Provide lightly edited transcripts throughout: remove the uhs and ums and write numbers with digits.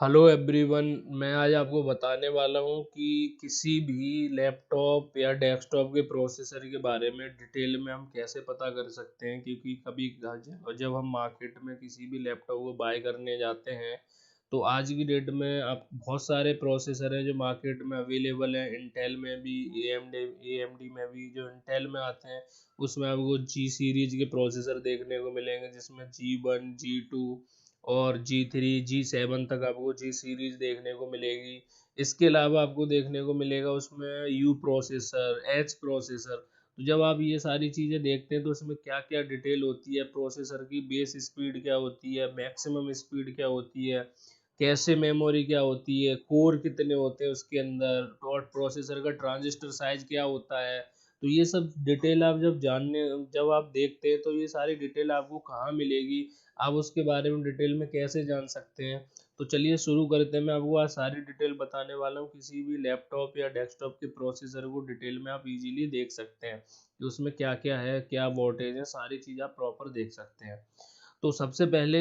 Hello everyone. मैं आज आपको बताने वाला हूँ कि किसी भी लैपटॉप या डेस्कटॉप के प्रोसेसर के बारे में डिटेल में हम कैसे पता कर सकते हैं, क्योंकि कभी जब हम मार्केट में किसी भी लैपटॉप को बाय करने जाते हैं तो आज की डेट में आप बहुत सारे प्रोसेसर हैं जो मार्केट में अवेलेबल हैं। इंटेल में भी, ए एम डी में भी। जो इंटेल में आते हैं उसमें आपको जी सीरीज के प्रोसेसर देखने को मिलेंगे, जिसमें G1 G2 और G3 G7 तक आपको जी सीरीज देखने को मिलेगी। इसके अलावा आपको देखने को मिलेगा उसमें यू प्रोसेसर, एच प्रोसेसर। तो जब आप ये सारी चीज़ें देखते हैं तो उसमें क्या क्या डिटेल होती है, प्रोसेसर की बेस स्पीड क्या होती है, मैक्सिमम स्पीड क्या होती है, कैशे मेमोरी क्या होती है, कोर कितने होते हैं उसके अंदर, डॉट प्रोसेसर का ट्रांजिस्टर साइज क्या होता है। तो ये सब डिटेल आप जब आप देखते हैं तो ये सारी डिटेल आपको कहाँ मिलेगी, आप उसके बारे में डिटेल में कैसे जान सकते हैं। तो चलिए शुरू करते हैं। मैं आपको आज सारी डिटेल बताने वाला हूँ। किसी भी लैपटॉप या डेस्कटॉप के प्रोसेसर को डिटेल में आप इजीली देख सकते हैं कि उसमें क्या क्या है, क्या वोल्टेज है, सारी चीज़ आप प्रॉपर देख सकते हैं। तो सबसे पहले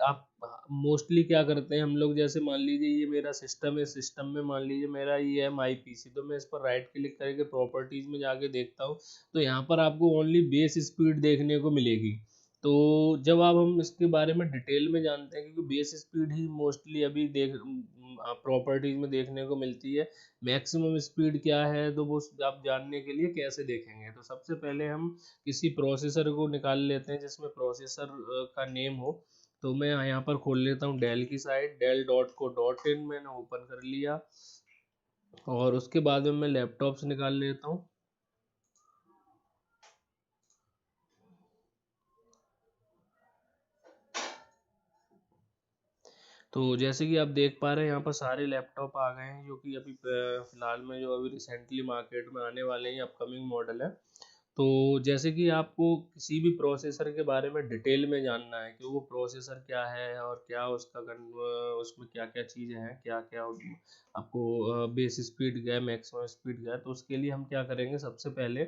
आप मोस्टली क्या करते हैं हम लोग, जैसे मान लीजिए ये मेरा सिस्टम है, सिस्टम में मान लीजिए मेरा ये है माई पीसी, तो मैं इस पर राइट क्लिक करके प्रॉपर्टीज में जाके देखता हूँ। तो यहाँ पर आपको ओनली बेस स्पीड देखने को मिलेगी। तो जब आप हम इसके बारे में डिटेल में जानते हैं, क्योंकि बेस स्पीड ही मोस्टली अभी प्रॉपर्टीज में देखने को मिलती है। मैक्सिमम स्पीड क्या है तो वो आप जानने के लिए कैसे देखेंगे, तो सबसे पहले हम किसी प्रोसेसर को निकाल लेते हैं जिसमें प्रोसेसर का नेम हो। तो मैं यहाँ पर खोल लेता हूँ डेल की साइट, dell.co.in मैंने ओपन कर लिया। और उसके बाद में मैं लैपटॉप से निकाल लेता हूँ। तो जैसे कि आप देख पा रहे हैं यहाँ पर सारे लैपटॉप आ गए हैं जो कि अभी फिलहाल में, जो अभी रिसेंटली मार्केट में आने वाले हैं, अपकमिंग मॉडल है। तो जैसे कि आपको किसी भी प्रोसेसर के बारे में डिटेल में जानना है कि वो प्रोसेसर क्या है और क्या उसमें क्या क्या चीज़ें हैं, क्या क्या आपको बेस स्पीड क्या है, मैक्सिमम स्पीड क्या है, तो उसके लिए हम क्या करेंगे, सबसे पहले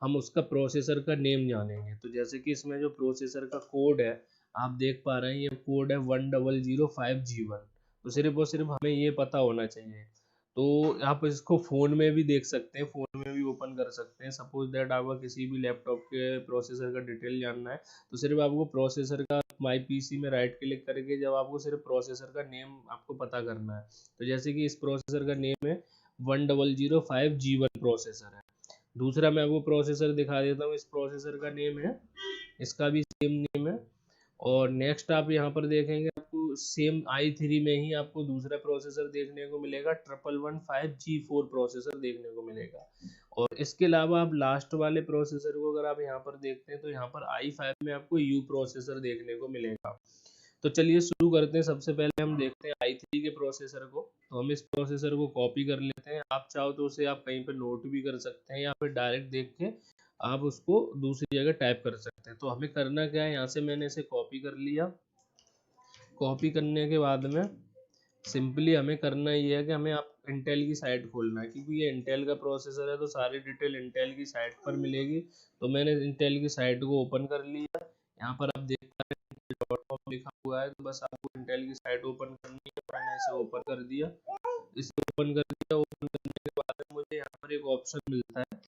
हम उसका प्रोसेसर का नेम जानेंगे। तो जैसे कि इसमें जो प्रोसेसर का कोड है, आप देख पा रहे हैं ये कोड है 1005G1। तो सिर्फ और सिर्फ हमें ये पता होना चाहिए। तो आप इसको फ़ोन में भी देख सकते हैं, फ़ोन में भी ओपन कर सकते हैं। सपोज दैट आपका किसी भी लैपटॉप के प्रोसेसर का डिटेल जानना है, तो सिर्फ आपको प्रोसेसर का माई पीसी में राइट क्लिक करके जब आपको सिर्फ प्रोसेसर का नेम आपको पता करना है। तो जैसे कि इस प्रोसेसर का नेम है 1005G1 प्रोसेसर है। दूसरा मैं आपको प्रोसेसर दिखा देता हूँ, इस प्रोसेसर का नेम है, इसका भी सेम नेम है। और नेक्स्ट आप यहाँ पर देखेंगे, आपको सेम i3 में ही आपको दूसरा प्रोसेसर देखने को मिलेगा, 1115G4 प्रोसेसर देखने को मिलेगा। और इसके अलावा आप लास्ट वाले प्रोसेसर को अगर आप यहाँ पर देखते हैं तो यहाँ पर i5 में आपको U प्रोसेसर देखने को मिलेगा। तो चलिए शुरू करते हैं। सबसे पहले हम देखते हैं i3 के प्रोसेसर को। तो हम इस प्रोसेसर को कॉपी कर लेते हैं। आप चाहो तो उसे आप कहीं पर नोट भी कर सकते हैं या फिर डायरेक्ट देख के आप उसको दूसरी जगह टाइप कर सकते हैं। तो हमें करना क्या है, यहाँ से मैंने इसे कॉपी कर लिया। कॉपी करने के बाद में सिंपली हमें करना ये है कि हमें आप इंटेल की साइट खोलना है, क्योंकि ये इंटेल का प्रोसेसर है तो सारी डिटेल इंटेल की साइट पर मिलेगी। तो मैंने इंटेल की साइट को ओपन कर लिया। यहाँ पर आप देख पा रहे हैं .com लिखा हुआ है, तो बस आपको इंटेल की साइट ओपन करनी है। मैंने इसे ओपन कर दिया। इसे ओपन कर दिया। ओपन करने के बाद मुझे यहाँ पर एक ऑप्शन मिलता है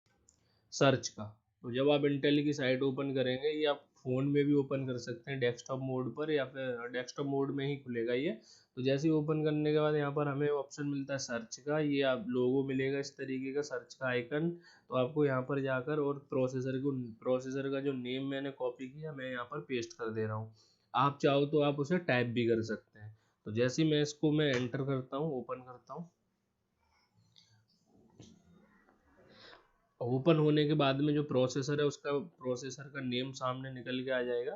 सर्च का। तो जब आप इंटेल की साइट ओपन करेंगे, ये आप फ़ोन में भी ओपन कर सकते हैं डेस्कटॉप मोड पर, या फिर डेस्कटॉप मोड में ही खुलेगा ये। तो जैसे ही ओपन करने के बाद यहाँ पर हमें ऑप्शन मिलता है सर्च का, ये आप लोगो मिलेगा इस तरीके का, सर्च का आइकन। तो आपको यहाँ पर जाकर और प्रोसेसर का जो नेम मैंने कॉपी किया मैं यहाँ पर पेस्ट कर दे रहा हूँ। आप चाहो तो आप उसे टाइप भी कर सकते हैं। तो जैसे ही मैं एंटर करता हूँ, ओपन करता हूँ, ओपन होने के बाद में जो प्रोसेसर है उसका प्रोसेसर का नेम सामने निकल के आ जाएगा।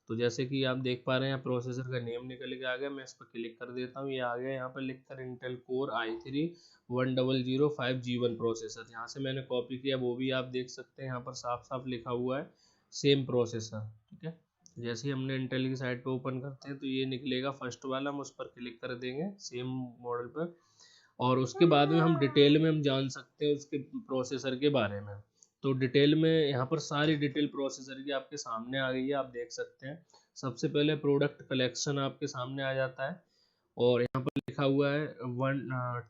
तो जैसे कि आप देख पा रहे हैं प्रोसेसर का नेम निकल के आ गया। मैं इस पर क्लिक कर देता हूँ, ये आ गया यहाँ पर लिख कर Intel core i3 1005G1 processor. यहाँ से मैंने कॉपी किया, वो भी आप देख सकते हैं यहाँ पर साफ साफ लिखा हुआ है सेम प्रोसेसर। ठीक है, जैसे ही हमने इंटेल की साइट पे ओपन करते हैं तो ये निकलेगा फर्स्ट वाला, हम उस पर क्लिक कर देंगे सेम मॉडल पर। और उसके बाद में हम डिटेल में हम जान सकते हैं उसके प्रोसेसर के बारे में। तो डिटेल में यहाँ पर सारी डिटेल प्रोसेसर की आपके सामने आ गई है, आप देख सकते हैं। सबसे पहले प्रोडक्ट कलेक्शन आपके सामने आ जाता है। और यहाँ पर लिखा हुआ है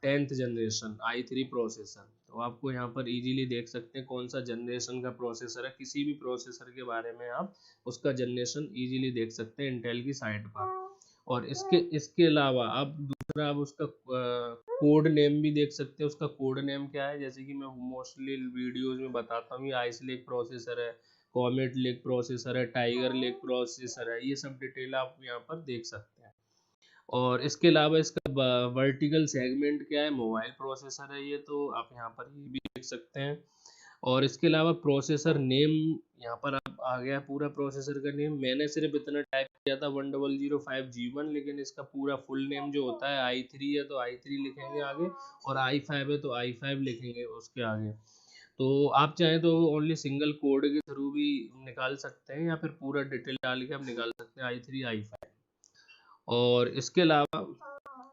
10th जनरेशन i3 प्रोसेसर। तो आपको यहाँ पर इजीली देख सकते हैं कौन सा जनरेशन का प्रोसेसर है, किसी भी प्रोसेसर के बारे में आप उसका जनरेशन इजीली देख सकते हैं इंटेल की साइट पर। और इसके अलावा आप दूसरा आप उसका कोड नेम भी देख सकते हैं, उसका कोड नेम क्या है। जैसे कि मैं मोस्टली वीडियोज में बताता हूँ, ये आइस लेक प्रोसेसर है, कॉमेट लेक प्रोसेसर है, टाइगर लेक प्रोसेसर है, ये सब डिटेल आप यहाँ पर देख सकते हैं। और इसके अलावा इसका वर्टिकल सेगमेंट क्या है, मोबाइल प्रोसेसर है ये, तो आप यहाँ पर ये भी देख सकते हैं। और इसके अलावा प्रोसेसर नेम यहाँ पर आप आ गया पूरा प्रोसेसर का नेम। मैंने सिर्फ इतना टाइप किया था 1005G1, लेकिन इसका पूरा फुल नेम जो होता है i3 है तो i3 लिखेंगे आगे, और i5 है तो i5 लिखेंगे उसके आगे। तो आप चाहें तो ओनली सिंगल कोड के थ्रू भी निकाल सकते हैं, या फिर पूरा डिटेल डाल के आप निकाल सकते हैं i3 i5। और इसके अलावा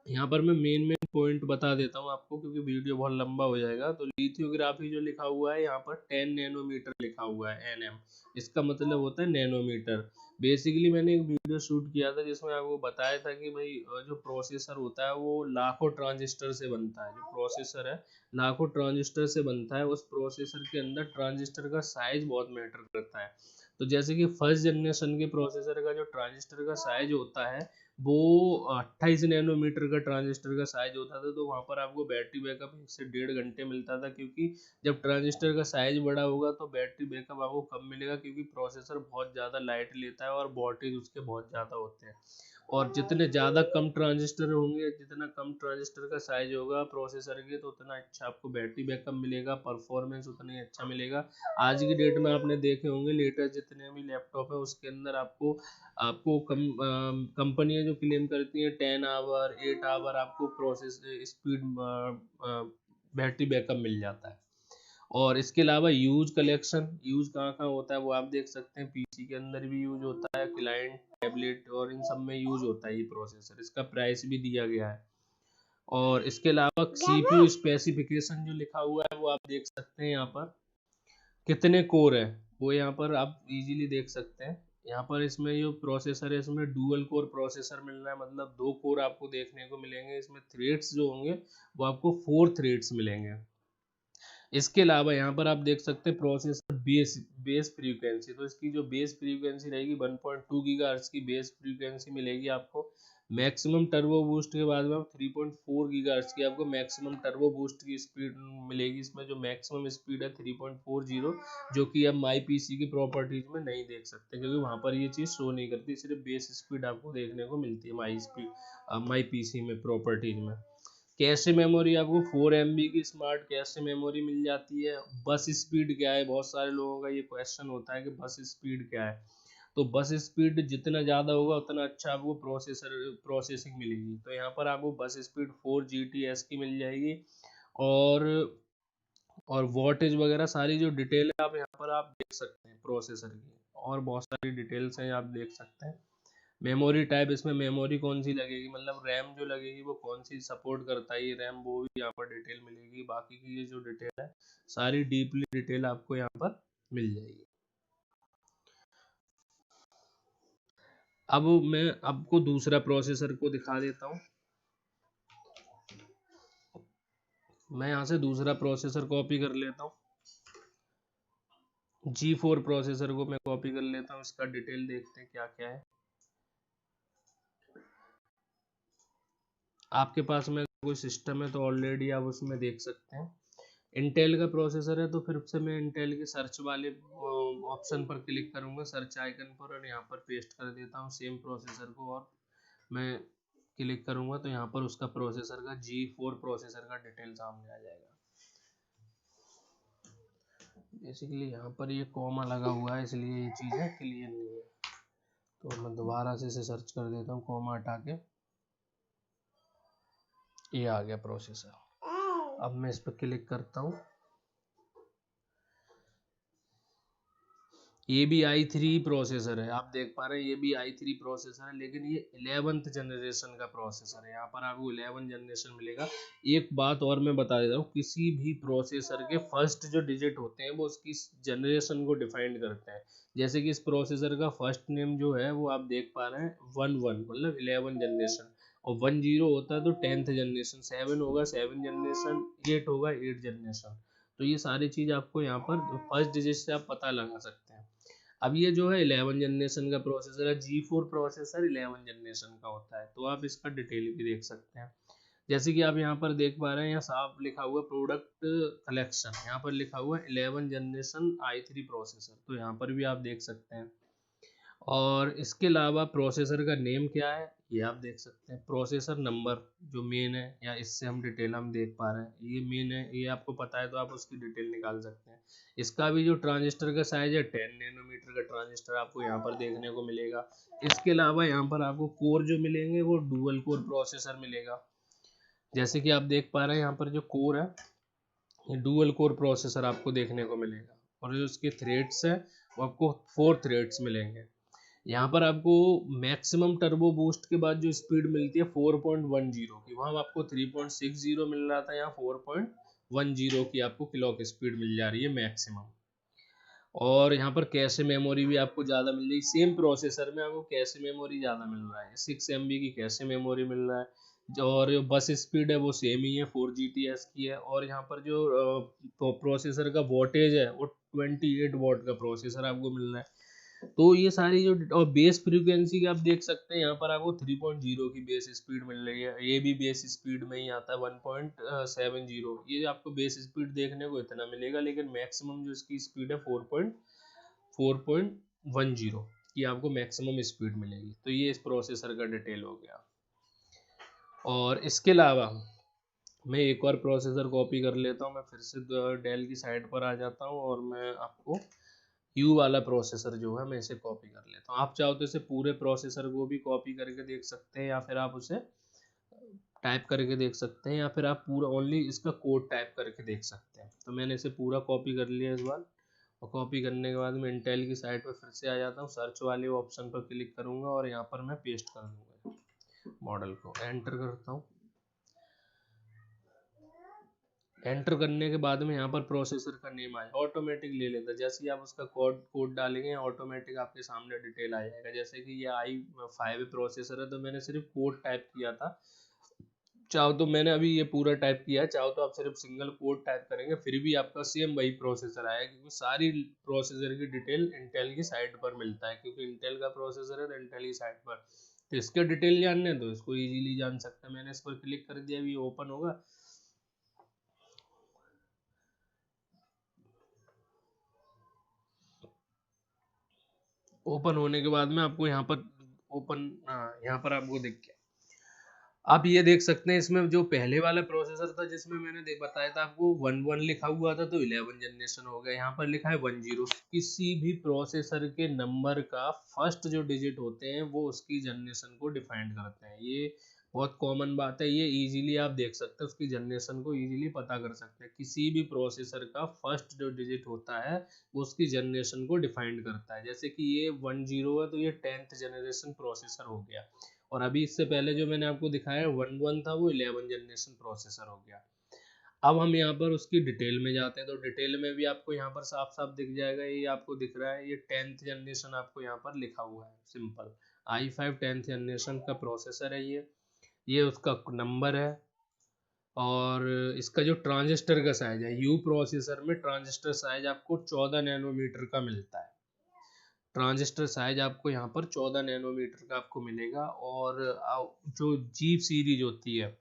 यहाँ पर मैं मेन पॉइंट बता देता हूँ आपको, क्योंकि वीडियो बहुत लंबा हो जाएगा। तो लिथोग्राफी जो लिखा हुआ है यहाँ पर 10 नैनोमीटर लिखा हुआ है, nm, इसका मतलब होता है नैनोमीटर। बेसिकली मैंने एक वीडियो शूट किया था जिसमें आपको बताया था कि भाई जो प्रोसेसर होता है वो लाखों ट्रांजिस्टर से बनता है। जो प्रोसेसर है लाखों ट्रांजिस्टर से बनता है, उस प्रोसेसर के अंदर ट्रांजिस्टर का साइज बहुत मैटर करता है। तो जैसे कि फर्स्ट जनरेशन के प्रोसेसर का जो ट्रांजिस्टर का साइज होता है वो 28 नैनोमीटर का ट्रांजिस्टर का साइज होता था, तो वहाँ पर आपको बैटरी बैकअप 1 से 1.5 घंटे मिलता था। क्योंकि जब ट्रांजिस्टर का साइज बड़ा होगा तो बैटरी बैकअप आपको कम मिलेगा, क्योंकि प्रोसेसर बहुत ज़्यादा लाइट लेता है और वोल्टेज उसके बहुत ज़्यादा होते हैं। और जितने ज़्यादा कम ट्रांजिस्टर होंगे, जितना कम ट्रांजिस्टर का साइज होगा प्रोसेसर के, तो उतना अच्छा आपको बैटरी बैकअप मिलेगा, परफॉर्मेंस उतना ही अच्छा मिलेगा। आज की डेट में आपने देखे होंगे लेटेस्ट जितने भी लैपटॉप है उसके अंदर आपको आपको कंपनियां जो क्लेम करती हैं 10 आवर 8 आवर आपको प्रोसेस स्पीड बैटरी बैकअप मिल जाता है। और इसके अलावा यूज कलेक्शन, यूज कहाँ कहाँ होता है वो आप देख सकते हैं। पीसी के अंदर भी यूज होता है, क्लाइंट, टैबलेट और इन सब में यूज होता है ये प्रोसेसर। इसका प्राइस भी दिया गया है। और इसके अलावा सीपीयू स्पेसिफिकेशन जो लिखा हुआ है वो आप देख सकते हैं। यहाँ पर कितने कोर है वो यहाँ पर आप इजीली देख सकते हैं। यहाँ पर इसमें जो प्रोसेसर है इसमें डुअल कोर प्रोसेसर मिल रहा है, मतलब 2 कोर आपको देखने को मिलेंगे। इसमें थ्रेड्स जो होंगे वो आपको 4 थ्रेड्स मिलेंगे। इसके अलावा यहाँ पर आप देख सकते हैं प्रोसेसर बेस फ्रीक्वेंसी। तो इसकी जो बेस फ्रीक्वेंसी रहेगी 1.2 गीगाहर्ट्ज की बेस फ्रीक्वेंसी मिलेगी आपको। मैक्सिमम टर्बो बूस्ट के बाद में 3.4 गीगाहर्ट्ज की आपको मैक्सिमम टर्बो बूस्ट की स्पीड मिलेगी। इसमें जो मैक्सिमम स्पीड है 3.40, जो कि आप माई पीसी की प्रॉपर्टीज में नहीं देख सकते, क्योंकि वहाँ पर ये चीज़ शो नहीं करती। सिर्फ बेस स्पीड आपको देखने को मिलती है माई पीसी में प्रॉपर्टीज में। कैशे मेमोरी आपको 4 MB की स्मार्ट कैशे मेमोरी मिल जाती है। बस स्पीड क्या है, बहुत सारे लोगों का ये क्वेश्चन होता है कि बस स्पीड क्या है। तो बस स्पीड जितना ज़्यादा होगा उतना अच्छा आपको प्रोसेसिंग मिलेगी। तो यहाँ पर आपको बस स्पीड 4 GTS की मिल जाएगी। और वोल्टेज वगैरह सारी जो डिटेल है आप यहाँ पर आप देख सकते हैं प्रोसेसर की, और बहुत सारी डिटेल्स हैं आप देख सकते हैं। मेमोरी टाइप, इसमें मेमोरी कौन सी लगेगी, मतलब रैम जो लगेगी वो कौन सी सपोर्ट करता है ये रैम, वो भी यहाँ पर डिटेल मिलेगी। बाकी की ये जो डिटेल है सारी डीपली डिटेल आपको यहाँ पर मिल जाएगी। अब मैं आपको दूसरा प्रोसेसर को दिखा देता हूँ। मैं यहाँ से दूसरा प्रोसेसर कॉपी कर लेता हूँ। G4 प्रोसेसर को मैं कॉपी कर लेता हूँ। इसका डिटेल देखते हैं क्या क्या है। आपके पास में कोई सिस्टम है तो ऑलरेडी आप उसमें देख सकते हैं। इंटेल का प्रोसेसर है तो फिर से मैं इंटेल के सर्च वाले ऑप्शन पर क्लिक करूंगा, सर्च आइकन पर, और यहाँ पर पेस्ट कर देता हूँ सेम प्रोसेसर को, और मैं क्लिक करूंगा तो यहाँ पर उसका प्रोसेसर का G4 प्रोसेसर का डिटेल सामने आ जाएगा। बेसिकली यहाँ पर ये कॉमा लगा हुआ है इसलिए ये चीज़ें क्लियर नहीं है। तो मैं दोबारा से इसे सर्च कर देता हूँ कॉमा हटा के। ये आ गया प्रोसेसर। अब मैं इस पर क्लिक करता हूँ। ये भी i3 प्रोसेसर है, आप देख पा रहे हैं ये भी i3 प्रोसेसर है, लेकिन ये 11th जनरेशन का प्रोसेसर है। यहाँ पर आपको 11 जनरेशन मिलेगा। एक बात और मैं बता देता हूँ, किसी भी प्रोसेसर के फर्स्ट जो डिजिट होते हैं वो उसकी जनरेशन को डिफाइन करते हैं। जैसे कि इस प्रोसेसर का फर्स्ट नेम जो है वो आप देख पा रहे हैं 11, मतलब 11 जनरेशन। और 10 होता है तो 10th जनरेशन, 7 होगा 7 जनरेशन, 8 होगा 8 जनरेशन। तो ये सारी चीज़ आपको यहाँ पर फर्स्ट डिजिट से आप पता लगा सकते हैं। अब ये जो है 11 जनरेशन का प्रोसेसर है, G4 प्रोसेसर 11 जनरेशन का होता है, तो आप इसका डिटेल भी देख सकते हैं। जैसे कि आप यहाँ पर देख पा रहे हैं, यहाँ साफ लिखा हुआ प्रोडक्ट कलेक्शन, यहाँ पर लिखा हुआ 11 जनरेशन i3 प्रोसेसर, तो यहाँ पर भी आप देख सकते हैं। और इसके अलावा प्रोसेसर का नेम क्या है ये आप देख सकते हैं। प्रोसेसर नंबर जो मेन है, या इससे हम डिटेल हम देख पा रहे हैं, ये मेन है, ये आपको पता है तो आप उसकी डिटेल निकाल सकते हैं। इसका भी जो ट्रांजिस्टर का साइज है 10 नैनोमीटर का ट्रांजिस्टर आपको यहाँ पर देखने को मिलेगा। इसके अलावा यहाँ पर आपको कोर जो मिलेंगे वो डुअल कोर प्रोसेसर मिलेगा। जैसे कि आप देख पा रहे हैं यहाँ पर जो कोर है, ये डुअल कोर प्रोसेसर आपको देखने को मिलेगा। और जो उसके थ्रेड्स है वो आपको 4 थ्रेड्स मिलेंगे। यहाँ पर आपको मैक्सिमम टर्बो बूस्ट के बाद जो स्पीड मिलती है 4.10 की, वहाँ आपको 3.60 मिल रहा था, यहाँ 4.10 की आपको क्लॉक स्पीड मिल जा रही है मैक्सिमम। और यहाँ पर कैशे मेमोरी भी आपको ज़्यादा मिल रही है, सेम प्रोसेसर में आपको कैशे मेमोरी ज़्यादा मिल रहा है, 6 MB की कैशे मेमोरी मिल रहा है। और जो बस स्पीड है वो सेम ही है, 4 GTS की है। और यहाँ पर जो प्रोसेसर का वोल्टेज है वो 28 वॉट का प्रोसेसर आपको मिल रहा है। तो ये सारी जो, और बेस फ्रीक्वेंसी की आप देख सकते हैं, यहाँ पर आपको 3.0 की बेस स्पीड मिल रही है, ये भी बेस स्पीड में ही आता है 1.70। ये आपको बेस स्पीड देखने को इतना मिलेगा, लेकिन मैक्सिमम जो इसकी स्पीड है 4.10 की आपको मैक्सिमम स्पीड मिलेगी। तो ये इस प्रोसेसर का डिटेल हो गया। और इसके अलावा मैं एक और प्रोसेसर कॉपी कर लेता हूँ, मैं फिर से डेल की साइट पर आ जाता हूँ और मैं आपको U वाला प्रोसेसर जो है मैं इसे कॉपी कर लेता हूँ। आप चाहो तो इसे पूरे प्रोसेसर को भी कॉपी करके देख सकते हैं, या फिर आप उसे टाइप करके देख सकते हैं, या फिर आप पूरा ओनली इसका कोड टाइप करके देख सकते हैं। तो मैंने इसे पूरा कॉपी कर लिया इस बार। और कॉपी करने के बाद मैं इंटेल की साइट पर फिर से आ जाता हूँ, सर्च वाले ऑप्शन पर क्लिक करूँगा और यहाँ पर मैं पेस्ट कर दूँगा मॉडल को, एंटर करता हूँ। एंटर करने के बाद में यहाँ पर प्रोसेसर का नेम आया, ऑटोमेटिक ले लेता है। जैसे ही आप उसका कोड डालेंगे ऑटोमेटिक आपके सामने डिटेल आ जाएगा। जैसे कि ये i5 प्रोसेसर है, तो मैंने सिर्फ कोड टाइप किया था। चाहो तो मैंने अभी ये पूरा टाइप किया है, चाहो तो आप सिर्फ सिंगल कोड टाइप करेंगे फिर भी आपका सेम वही प्रोसेसर आएगा, क्योंकि सारी प्रोसेसर की डिटेल इंटेल की साइट पर मिलता है, क्योंकि इंटेल का प्रोसेसर है तो इंटेल की साइट पर। तो इसके डिटेल जानने हैं तो इसको ईजिली जान सकते हैं। मैंने इस पर क्लिक कर दिया, अभी ओपन होगा। ओपन होने के बाद में आपको यहाँ पर यहाँ पर आपको दिख गया। आप ये देख सकते हैं, इसमें जो पहले वाला प्रोसेसर था जिसमें मैंने बताया था आपको 11 लिखा हुआ था, तो 11 जनरेशन हो गया। यहाँ पर लिखा है 10। किसी भी प्रोसेसर के नंबर का फर्स्ट जो डिजिट होते हैं वो उसकी जनरेशन को डिफाइन करते हैं। ये बहुत कॉमन बात है, ये इजीली आप देख सकते हैं, उसकी जनरेशन को इजीली पता कर सकते हैं। किसी भी प्रोसेसर का फर्स्ट जो डिजिट होता है वो उसकी जनरेशन को डिफाइन करता है। जैसे कि ये 10 है तो ये 10th जनरेशन प्रोसेसर हो गया। और अभी इससे पहले जो मैंने आपको दिखाया 11 था वो 11 जनरेशन प्रोसेसर हो गया। अब हम यहाँ पर उसकी डिटेल में जाते हैं, तो डिटेल में भी आपको यहाँ पर साफ साफ दिख जाएगा। ये आपको दिख रहा है, ये 10th जनरेशन आपको यहाँ पर लिखा हुआ है सिंपल। i5 10th जनरेशन का प्रोसेसर है ये उसका नंबर है। और इसका जो ट्रांजिस्टर का साइज है, यू प्रोसेसर में ट्रांजिस्टर साइज आपको 14 नैनोमीटर का मिलता है। ट्रांजिस्टर साइज आपको यहाँ पर 14 नैनोमीटर का आपको मिलेगा। और जो जी सीरीज होती है,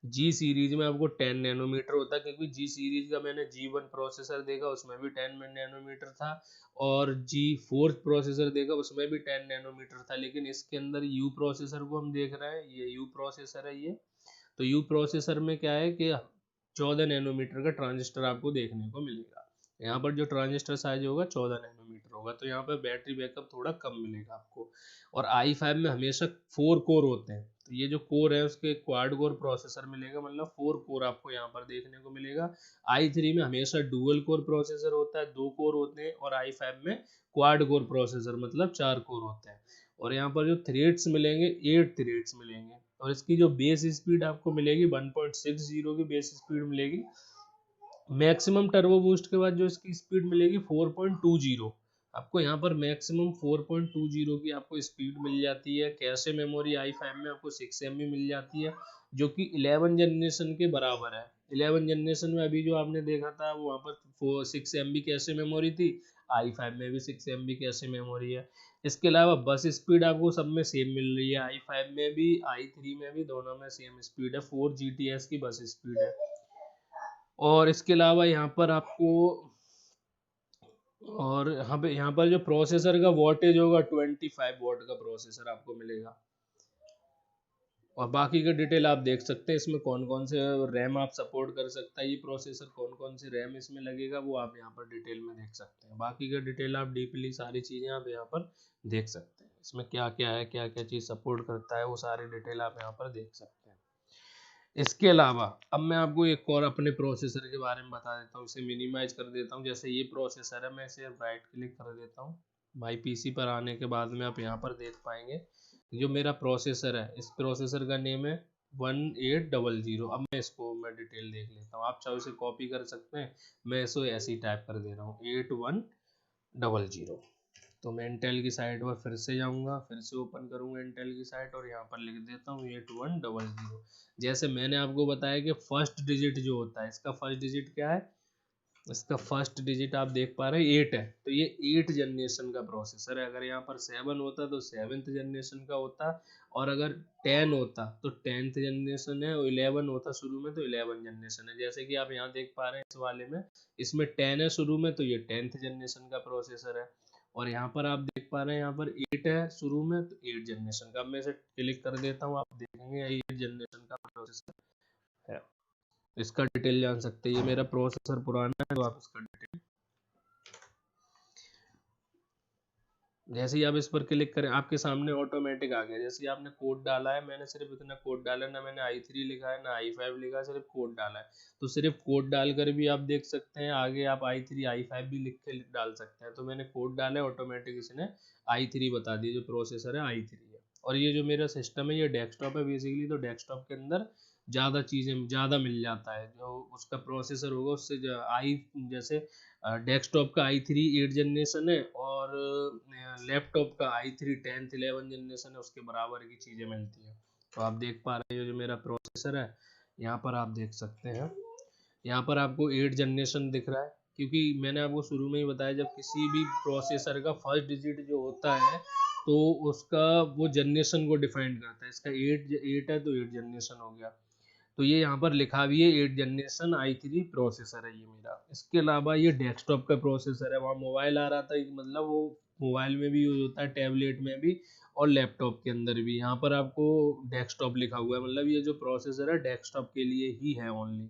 जी सीरीज में आपको 10 नैनोमीटर होता है, क्योंकि जी सीरीज का मैंने G1 प्रोसेसर देखा उसमें भी 10 नैनोमीटर था, और G4 प्रोसेसर देखा उसमें भी 10 नैनोमीटर था। लेकिन इसके अंदर यू प्रोसेसर को हम देख रहे हैं, ये यू प्रोसेसर है ये। तो यू प्रोसेसर में क्या है कि 14 नैनोमीटर का ट्रांजिस्टर आपको देखने को मिलेगा। यहाँ पर जो ट्रांजिस्टर साइज होगा 14 नैनोमीटर होगा, तो यहाँ पर बैटरी बैकअप थोड़ा कम मिलेगा आपको। और i5 में हमेशा 4 कोर होते हैं, तो ये जो कोर है उसके क्वाड कोर प्रोसेसर मिलेगा, मतलब 4 कोर आपको यहाँ पर देखने को मिलेगा। i3 में हमेशा डुअल कोर प्रोसेसर होता है, 2 कोर होते हैं। और i5 में क्वाड कोर प्रोसेसर मतलब 4 कोर होते हैं। और यहाँ पर जो थ्रेड्स मिलेंगे 8 थ्रेड्स मिलेंगे। और इसकी जो बेस स्पीड आपको मिलेगी 1.60 की बेस स्पीड मिलेगी। मैक्सिमम टर्बो बूस्ट के बाद जो इसकी स्पीड मिलेगी 4.20 आपको यहाँ पर मैक्सिमम 4.20 की आपको स्पीड मिल जाती है। कैशे मेमोरी i5 में आपको 6 MB मिल जाती है, जो कि 11 जनरेशन के बराबर है। 11 जनरेशन में अभी जो आपने देखा था वो वहाँ पर 6 MB कैशे मेमोरी थी, i5 में भी 6 MB कैशे मेमोरी है। इसके अलावा बस स्पीड आपको सब में सेम मिल रही है, i5 में भी i3 में भी, दोनों में सेम स्पीड है, 4 GTS की बस स्पीड है। और इसके अलावा यहाँ पर आपको और यहाँ पर जो प्रोसेसर का वोल्टेज होगा 25 वॉट का प्रोसेसर आपको मिलेगा। और बाकी का डिटेल आप देख सकते हैं, इसमें कौन कौन से रैम आप सपोर्ट कर सकता है ये प्रोसेसर, कौन कौन से रैम इसमें लगेगा वो आप यहाँ पर डिटेल में देख सकते हैं। बाकी का डिटेल आप डीपली सारी चीज़ें आप यहाँ पर देख सकते हैं, इसमें क्या क्या है, क्या क्या चीज़ सपोर्ट करता है, वो सारी डिटेल आप यहाँ पर देख सकते हैं। इसके अलावा अब मैं आपको एक और अपने प्रोसेसर के बारे में बता देता हूँ, इसे मिनिमाइज कर देता हूँ। जैसे ये प्रोसेसर है, मैं इसे राइट क्लिक कर देता हूँ। माई पीसी पर आने के बाद में आप यहाँ पर देख पाएंगे जो मेरा प्रोसेसर है, इस प्रोसेसर का नेम है 1800। अब मैं इसको डिटेल देख लेता हूँ, आप चाहो इसे कॉपी कर सकते हैं, मैं इसे ऐसे ही टाइप कर दे रहा हूँ 8100। तो मैं इंटेल की साइट पर फिर से जाऊंगा, फिर से ओपन करूंगा इंटेल की साइट और यहाँ पर लिख देता हूँ 8100। जैसे मैंने आपको बताया कि फर्स्ट डिजिट जो होता है, इसका फर्स्ट डिजिट क्या है, इसका फर्स्ट डिजिट आप देख पा रहे हैं 8 है, तो ये 8 जनरेशन का प्रोसेसर है। अगर यहाँ पर 7 होता तो 7th जनरेशन का होता, और अगर 10 होता तो 10th जनरेशन है, और 11 होता शुरू में तो 11 जनरेशन है। जैसे कि आप यहाँ देख पा रहे हैं इस वाले में, इसमें 10 है शुरू में, तो ये 10th जनरेशन का प्रोसेसर है। और यहाँ पर आप देख पा रहे हैं यहाँ पर 8 है शुरू में, तो 8 जनरेशन का। अब मैं इसे क्लिक कर देता हूँ, आप देखेंगे 8 जनरेशन का प्रोसेसर है। इसका डिटेल जान सकते हैं, ये मेरा प्रोसेसर पुराना है तो आप इसका डिटेल, जैसे ही आप इस पर क्लिक करें आपके सामने ऑटोमेटिक आ गया। जैसे आपने कोड डाला है, मैंने सिर्फ इतना कोड डाला है, ना मैंने i3 लिखा है ना i5 लिखा है, सिर्फ कोड डाला है। तो सिर्फ कोड डालकर भी आप देख सकते हैं, आगे आप i3 i5 भी लिख के डाल सकते हैं। तो मैंने कोड डाला है, ऑटोमेटिक इसने i3 बता दिया, जो प्रोसेसर है i3 है। और ये जो मेरा सिस्टम है ये डेस्कटॉप है बेसिकली, तो डेस्कटॉप के अंदर ज़्यादा चीज़ें ज़्यादा मिल जाता है, जो उसका प्रोसेसर होगा उससे जैसे डेस्कटॉप का i3 8 जनरेशन है, और लैपटॉप का i3 10th 11 जनरेशन है, उसके बराबर की चीज़ें मिलती हैं। तो आप देख पा रहे हैं जो मेरा प्रोसेसर है, यहाँ पर आप देख सकते हैं, यहाँ पर आपको 8 जनरेशन दिख रहा है, क्योंकि मैंने आपको शुरू में ही बताया जब किसी भी प्रोसेसर का फर्स्ट डिजिट जो होता है तो उसका वो जनरेशन को डिफाइन करता है। इसका 8 है तो 8 जनरेशन हो गया। तो ये यहाँ पर लिखा भी है 8 जनरेशन i3 प्रोसेसर है ये मेरा। इसके अलावा ये डेस्कटॉप का प्रोसेसर है, वहाँ मोबाइल आ रहा था, मतलब वो मोबाइल में भी यूज होता है, टैबलेट में भी और लैपटॉप के अंदर भी। यहाँ पर आपको डेस्कटॉप लिखा हुआ है, मतलब ये जो प्रोसेसर है डेस्कटॉप के लिए ही है ओनली।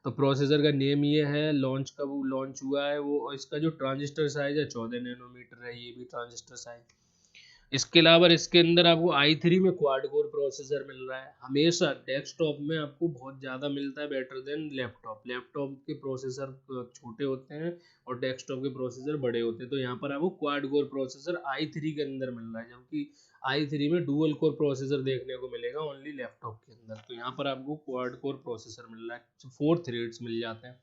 तो प्रोसेसर का नेम ये है, लॉन्च कब लॉन्च हुआ है वो, और इसका जो ट्रांजिस्टर साइज है 14 नैनोमीटर है, ये भी ट्रांजिस्टर साइज। इसके अलावा इसके अंदर आपको i3 में क्वाड कोर प्रोसेसर मिल रहा है। हमेशा डेस्कटॉप में आपको बहुत ज़्यादा मिलता है, बेटर देन लैपटॉप। लैपटॉप के प्रोसेसर छोटे होते हैं और डेस्कटॉप के प्रोसेसर बड़े होते हैं, तो यहाँ पर आपको क्वाड कोर प्रोसेसर i3 के अंदर मिल रहा है, जबकि i3 में डुअल कोर प्रोसेसर देखने को मिलेगा ओनली लैपटॉप के अंदर। तो यहाँ पर आपको क्वाड कोर प्रोसेसर मिल रहा है, 4 थ्रेड्स मिल जाते हैं।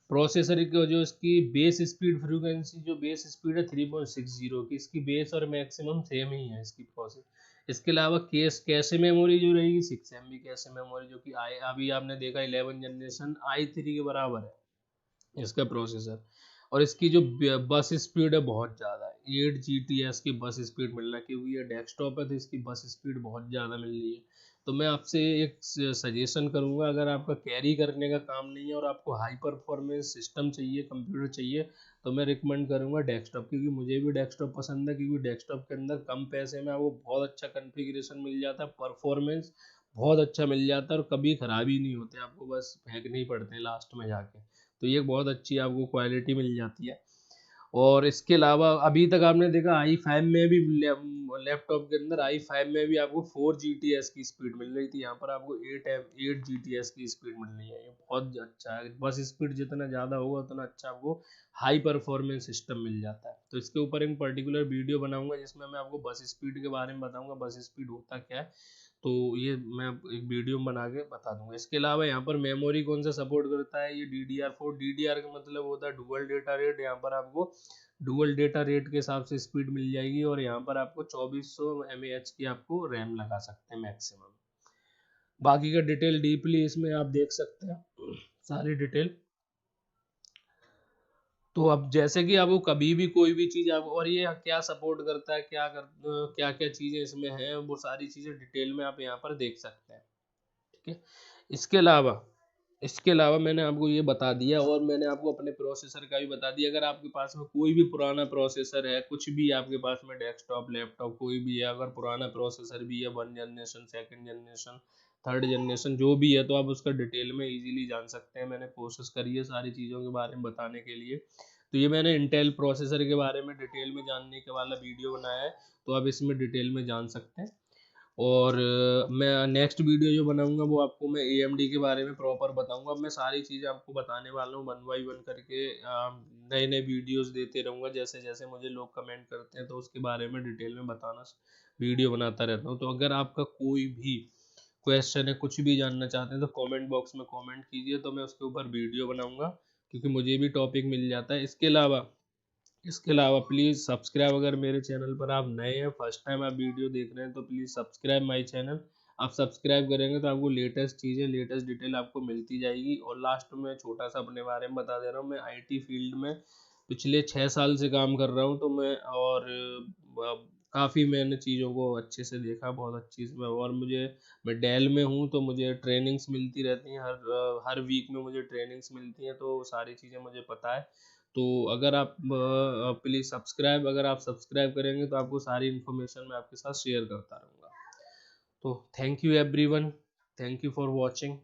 प्रोसेसर की जो इसकी बेस स्पीड फ्रीक्वेंसी, जो बेस स्पीड है 3.60 की, इसकी बेस और मैक्सिमम सेम ही है इसकी प्रोसेस। इसके अलावा कैशे मेमोरी जो रहेगी 6 MB कैशे मेमोरी, जो कि अभी आपने देखा 11 जनरेशन i3 के बराबर है इसका प्रोसेसर। और इसकी जो बस स्पीड है बहुत ज़्यादा है, 8 GTS की बस स्पीड मिल रहा है, क्योंकि ये डेस्कटॉप है तो इसकी बस स्पीड बहुत ज़्यादा मिल रही है। तो मैं आपसे एक सजेशन करूंगा, अगर आपका कैरी करने का काम नहीं है और आपको हाई परफॉर्मेंस सिस्टम चाहिए, कंप्यूटर चाहिए, तो मैं रिकमेंड करूंगा डेस्कटॉप, क्योंकि मुझे भी डेस्कटॉप पसंद है। क्योंकि डेस्कटॉप के अंदर कम पैसे में आपको बहुत अच्छा कन्फिग्रेशन मिल जाता है, परफॉर्मेंस बहुत अच्छा मिल जाता है, और कभी खराबी नहीं होते, आपको बस फेंकने ही पड़ते हैं लास्ट में जाके। तो ये बहुत अच्छी आपको क्वालिटी मिल जाती है। और इसके अलावा अभी तक आपने देखा i5 में भी, लैपटॉप के अंदर i5 में भी आपको 4 GTS की स्पीड मिल रही थी, यहाँ पर आपको 8 GTS की स्पीड मिल रही है। ये बहुत अच्छा है, बस स्पीड जितना ज़्यादा होगा उतना अच्छा आपको हाई परफॉर्मेंस सिस्टम मिल जाता है। तो इसके ऊपर एक पर्टिकुलर वीडियो बनाऊंगा जिसमें मैं आपको बस स्पीड के बारे में बताऊंगा, बस स्पीड होता क्या है। तो ये मैं एक वीडियो में बना के बता दूंगा। इसके अलावा यहाँ पर मेमोरी कौन सा सपोर्ट करता है, ये DDR4। DDR का मतलब होता है डुअल डेटा रेट। यहाँ पर आपको डुअल डेटा रेट के हिसाब से स्पीड मिल जाएगी, और यहाँ पर आपको 2400 mAh की आपको रैम लगा सकते हैं मैक्सिमम। बाकी का डिटेल डीपली इसमें आप देख सकते हैं सारी डिटेल। तो अब जैसे कि आपको कभी भी कोई भी चीज़ आप, और ये क्या सपोर्ट करता है, क्या क्या चीज़ें इसमें हैं, वो सारी चीज़ें डिटेल में आप यहाँ पर देख सकते हैं। ठीक है, इसके अलावा मैंने आपको ये बता दिया, और मैंने आपको अपने प्रोसेसर का भी बता दिया। अगर आपके पास में कोई भी पुराना प्रोसेसर है, कुछ भी आपके पास में डेस्कटॉप लैपटॉप कोई भी है, अगर पुराना प्रोसेसर भी है 1 generation, 2nd generation, 3rd generation जो भी है, तो आप उसका डिटेल में इजीली जान सकते हैं। मैंने कोशिश करी है सारी चीज़ों के बारे में बताने के लिए। तो ये मैंने इंटेल प्रोसेसर के बारे में डिटेल में जानने के वाला वीडियो बनाया है, तो आप इसमें डिटेल में जान सकते हैं। और मैं नेक्स्ट वीडियो जो बनाऊंगा वो आपको मैं AMD के बारे में प्रॉपर बताऊंगा। अब मैं सारी चीज़ें आपको बताने वाला हूँ 1 बाई 1 करके, नए नए वीडियोस देते रहूँगा। जैसे जैसे मुझे लोग कमेंट करते हैं तो उसके बारे में डिटेल में बताना, वीडियो बनाता रहता हूँ। तो अगर आपका कोई भी क्वेश्चन है, कुछ भी जानना चाहते हैं, तो कमेंट बॉक्स में कमेंट कीजिए, तो मैं उसके ऊपर वीडियो बनाऊंगा, क्योंकि मुझे भी टॉपिक मिल जाता है। इसके अलावा प्लीज़ सब्सक्राइब, अगर मेरे चैनल पर आप नए हैं, फर्स्ट टाइम आप वीडियो देख रहे हैं, तो प्लीज़ सब्सक्राइब माय चैनल। आप सब्सक्राइब करेंगे तो आपको लेटेस्ट चीज़ें, लेटेस्ट डिटेल आपको मिलती जाएगी। और लास्ट में छोटा सा अपने बारे में बता दे रहा हूँ, मैं IT फील्ड में पिछले 6 साल से काम कर रहा हूँ। तो मैं और काफ़ी मैंने चीज़ों को अच्छे से देखा, बहुत अच्छी से। और मैं डेल में हूँ, तो मुझे ट्रेनिंग्स मिलती रहती हैं, हर वीक में मुझे ट्रेनिंग्स मिलती हैं, तो सारी चीज़ें मुझे पता है। तो अगर आप प्लीज़ सब्सक्राइब, अगर आप सब्सक्राइब करेंगे तो आपको सारी इन्फॉर्मेशन मैं आपके साथ शेयर करता रहूँगा। तो thank you everyone, thank you for watching.